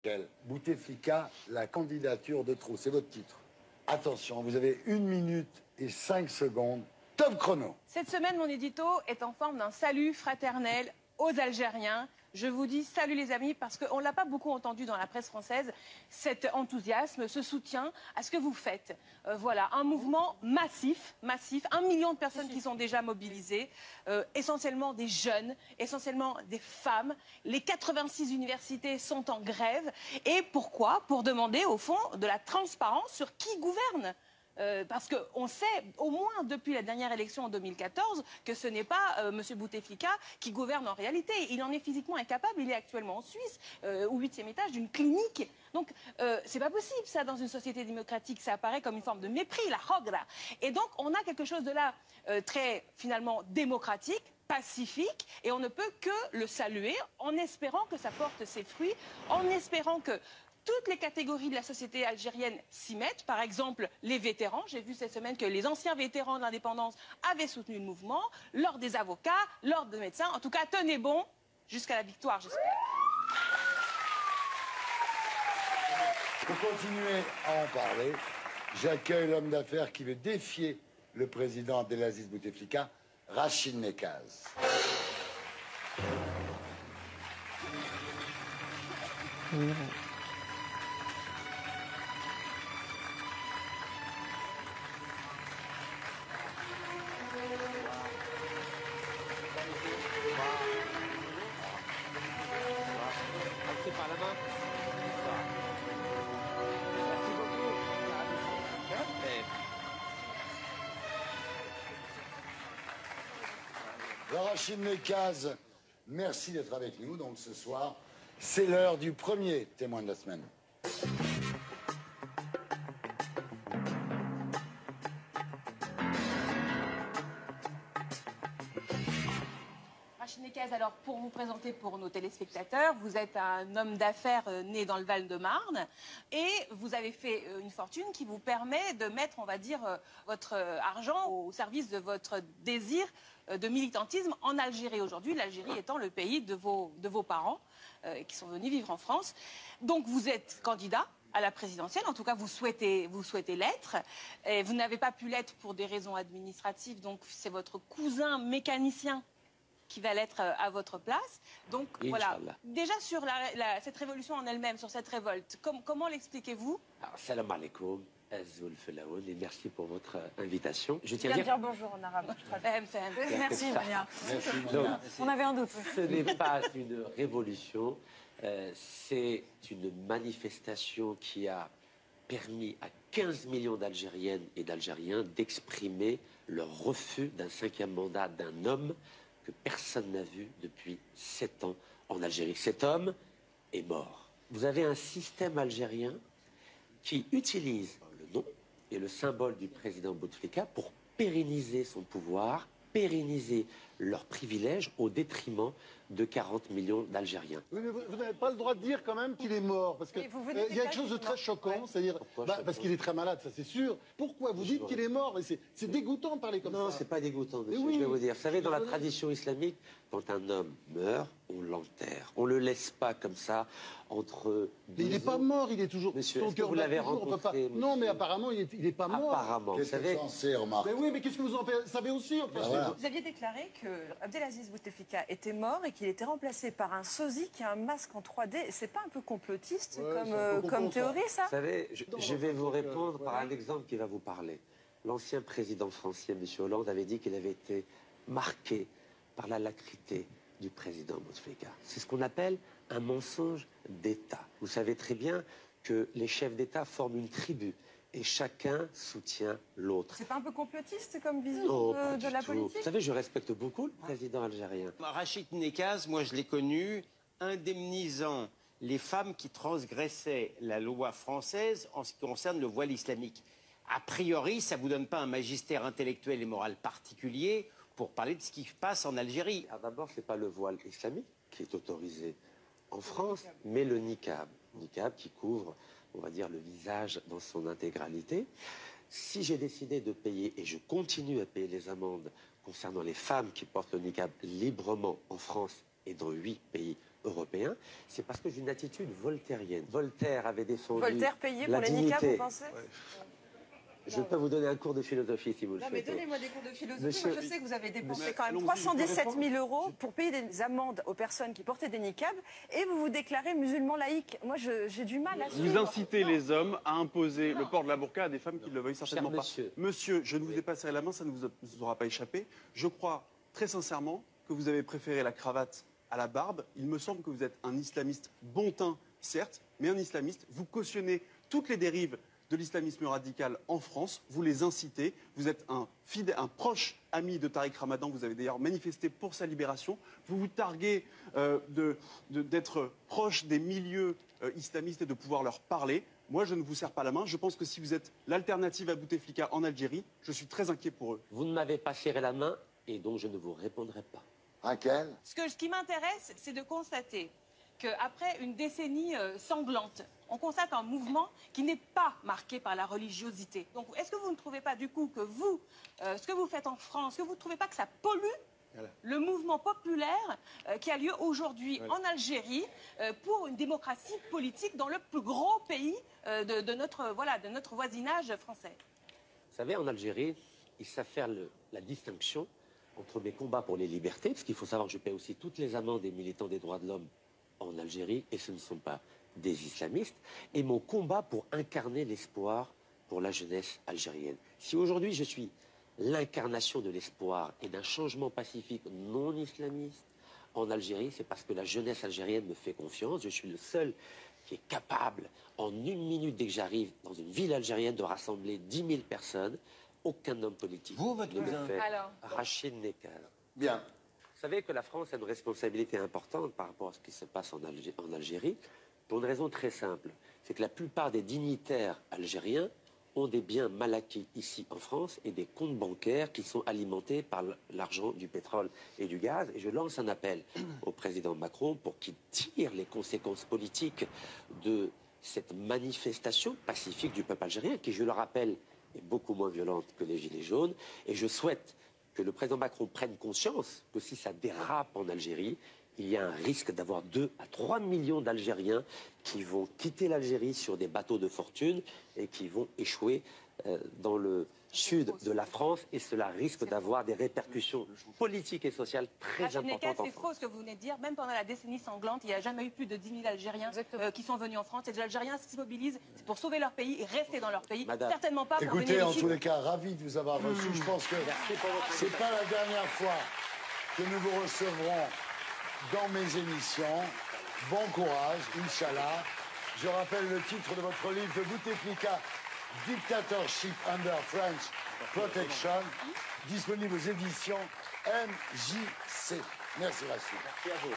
Quel Bouteflika, la candidature de trop. C'est votre titre. Attention, vous avez 1 minute et 5 secondes. Top chrono. Cette semaine, mon édito est en forme d'un salut fraternel aux Algériens. Je vous dis salut les amis parce qu'on ne l'a pas beaucoup entendu dans la presse française, cet enthousiasme, ce soutien à ce que vous faites. Voilà, un mouvement massif, 1 million de personnes qui sont déjà mobilisées, essentiellement des jeunes, essentiellement des femmes. Les 86 universités sont en grève. Et pourquoi? Pour demander au fond de la transparence sur qui gouverne. Parce qu'on sait, au moins depuis la dernière élection en 2014, que ce n'est pas M. Bouteflika qui gouverne en réalité. Il en est physiquement incapable. Il est actuellement en Suisse, au 8e étage d'une clinique. Donc, c'est pas possible, ça, dans une société démocratique. Ça apparaît comme une forme de mépris, la hogra. Et donc, on a quelque chose de là très, finalement, démocratique, pacifique, et on ne peut que le saluer en espérant que ça porte ses fruits, en espérant que toutes les catégories de la société algérienne s'y mettent. Par exemple, les vétérans. J'ai vu cette semaine que les anciens vétérans de l'indépendance avaient soutenu le mouvement, l'ordre des avocats, l'ordre des médecins. En tout cas, tenez bon jusqu'à la victoire, j'espère. Pour continuer à en parler, j'accueille l'homme d'affaires qui veut défier le président Abdelaziz Bouteflika, Rachid Nekaz. Par la main. Merci beaucoup. Rachid Nekaz, merci d'être avec nous. Donc ce soir, c'est l'heure du premier témoin de la semaine. Rachid Nekaz, alors pour vous présenter pour nos téléspectateurs, vous êtes un homme d'affaires né dans le Val-de-Marne et vous avez fait une fortune qui vous permet de mettre, on va dire, votre argent au service de votre désir de militantisme en Algérie aujourd'hui, l'Algérie étant le pays de vos parents qui sont venus vivre en France. Donc vous êtes candidat à la présidentielle, en tout cas vous souhaitez l'être. Et vous n'avez pas pu l'être pour des raisons administratives, donc c'est votre cousin mécanicien qui va l'être à votre place. Donc voilà, déjà sur cette révolution en elle-même, sur cette révolte, comment l'expliquez-vous? Salam alaikum, Azul Felaoun, et merci pour votre invitation. Je tiens à dire bonjour en arabe. Merci, Mania. On avait un doute. Ce n'est pas une révolution, c'est une manifestation qui a permis à 15 millions d'Algériennes et d'Algériens d'exprimer leur refus d'un 5e mandat d'un homme que personne n'a vu depuis 7 ans en Algérie. Cet homme est mort. Vous avez un système algérien qui utilise le nom et le symbole du président Bouteflika pour pérenniser son pouvoir, pérenniser leurs privilèges au détriment de 40 millions d'Algériens. Oui, mais vous n'avez pas le droit de dire quand même qu'il est mort, parce qu'il y a quelque chose de très choquant, c'est-à-dire, parce qu'il est très malade, ça c'est sûr. Pourquoi vous dites qu'il est mort? C'est dégoûtant de parler comme ça. Non, c'est pas dégoûtant, monsieur, oui, je vais vous dire. Vous savez, dans la tradition islamique, quand un homme meurt, on l'enterre. On le laisse pas comme ça, entre... Mais il n'est pas mort, il est toujours... Monsieur, est-ce que vous l'avez rencontré, Non, mais apparemment, il n'est pas mort. Apparemment, vous savez... Mais oui, mais qu'est-ce que vous en savez aussi, en fait. Vous aviez déclaré que Abdelaziz Bouteflika était mort et qu'il était remplacé par un sosie qui a un masque en 3D. C'est pas un peu complotiste comme théorie, ça? Vous savez, je vais vous répondre par un exemple qui va vous parler. L'ancien président français, M. Hollande, avait dit qu'il avait été marqué par la lacrité du président Bouteflika. C'est ce qu'on appelle un mensonge d'État. Vous savez très bien que les chefs d'État forment une tribu et chacun soutient l'autre. C'est pas un peu complotiste comme vision de la politique? Vous savez, je respecte beaucoup le président algérien. Rachid Nekaz, moi je l'ai connu indemnisant les femmes qui transgressaient la loi française en ce qui concerne le voile islamique. A priori, ça ne vous donne pas un magistère intellectuel et moral particulier pour parler de ce qui se passe en Algérie. D'abord, ce n'est pas le voile islamique qui est autorisé en France, mais le niqab. Niqab qui couvre, on va dire, le visage dans son intégralité. Si j'ai décidé de payer, et je continue à payer les amendes concernant les femmes qui portent le niqab librement en France et dans 8 pays européen, c'est parce que j'ai une attitude voltairienne. Voltaire avait défendu Voltaire payé pour la les dignité. niqabs, vous pensez? Je peux vous donner un cours de philosophie si vous le Non, mais souhaitez. donnez-moi des cours de philosophie. Monsieur- Moi, je sais que vous avez dépensé Mais quand même allons-y, 317 000 euros pour payer des amendes aux personnes qui portaient des niqabs et vous vous déclarez musulman laïque. Moi, j'ai du mal à Vous suivre. incitez les hommes à imposer le port de la burqa à des femmes qui ne le veuillent certainement pas. monsieur. Monsieur, je ne vous ai pas serré la main, ça ne vous aura pas échappé. Je crois très sincèrement que vous avez préféré la cravate à la barbe. Il me semble que vous êtes un islamiste bon teint, certes, mais un islamiste. Vous cautionnez toutes les dérives de l'islamisme radical en France, vous les incitez, vous êtes un proche ami de Tariq Ramadan, vous avez d'ailleurs manifesté pour sa libération, vous vous targuez d'être proche des milieux islamistes et de pouvoir leur parler. Moi, je ne vous serre pas la main, je pense que si vous êtes l'alternative à Bouteflika en Algérie, je suis très inquiet pour eux. Vous ne m'avez pas serré la main et donc je ne vous répondrai pas. Raquel? Ce qui m'intéresse, c'est de constater qu'après une décennie sanglante, on constate un mouvement qui n'est pas marqué par la religiosité. Donc, est-ce que vous ne trouvez pas, du coup, que vous, ce que vous faites en France, est-ce que vous ne trouvez pas que ça pollue le mouvement populaire qui a lieu aujourd'hui en Algérie pour une démocratie politique dans le plus grand pays de notre voisinage français? Vous savez, en Algérie, ils savent faire la distinction entre mes combats pour les libertés, parce qu'il faut savoir que je paie aussi toutes les amendes des militants des droits de l'homme en Algérie, et ce ne sont pas des islamistes, et mon combat pour incarner l'espoir pour la jeunesse algérienne. Si aujourd'hui je suis l'incarnation de l'espoir et d'un changement pacifique non islamiste en Algérie, c'est parce que la jeunesse algérienne me fait confiance. Je suis le seul qui est capable, en une minute dès que j'arrive dans une ville algérienne, de rassembler 10 000 personnes. Aucun homme politique ne le fait. Alors. Rachid Nekal. Bien. Vous savez que la France a une responsabilité importante par rapport à ce qui se passe en Algérie, pour une raison très simple. C'est que la plupart des dignitaires algériens ont des biens mal acquis ici en France et des comptes bancaires qui sont alimentés par l'argent du pétrole et du gaz. Et je lance un appel au président Macron pour qu'il tire les conséquences politiques de cette manifestation pacifique du peuple algérien, qui, je le rappelle, est beaucoup moins violente que les Gilets jaunes. Et je souhaite que le président Macron prenne conscience que si ça dérape en Algérie, il y a un risque d'avoir 2 à 3 millions d'Algériens qui vont quitter l'Algérie sur des bateaux de fortune et qui vont échouer dans le sud de la France, et cela risque d'avoir des répercussions politiques et sociales très importantes en C'est France. faux ce que vous venez de dire. Même pendant la décennie sanglante, il n'y a jamais eu plus de 10 000 Algériens qui sont venus en France. Et les Algériens se mobilisent pour sauver leur pays et rester dans leur pays. Madame. Certainement pas pour Écoutez, venir en ici. tous les cas, ravi de vous avoir reçu. Je pense que c'est pas la dernière fois que nous vous recevrons dans mes émissions. Bon courage, Inch'Allah. Je rappelle le titre de votre livre, de Bouteflika, Dictatorship Under French Protection, disponible aux éditions MJC. Merci Rachid. Merci à vous.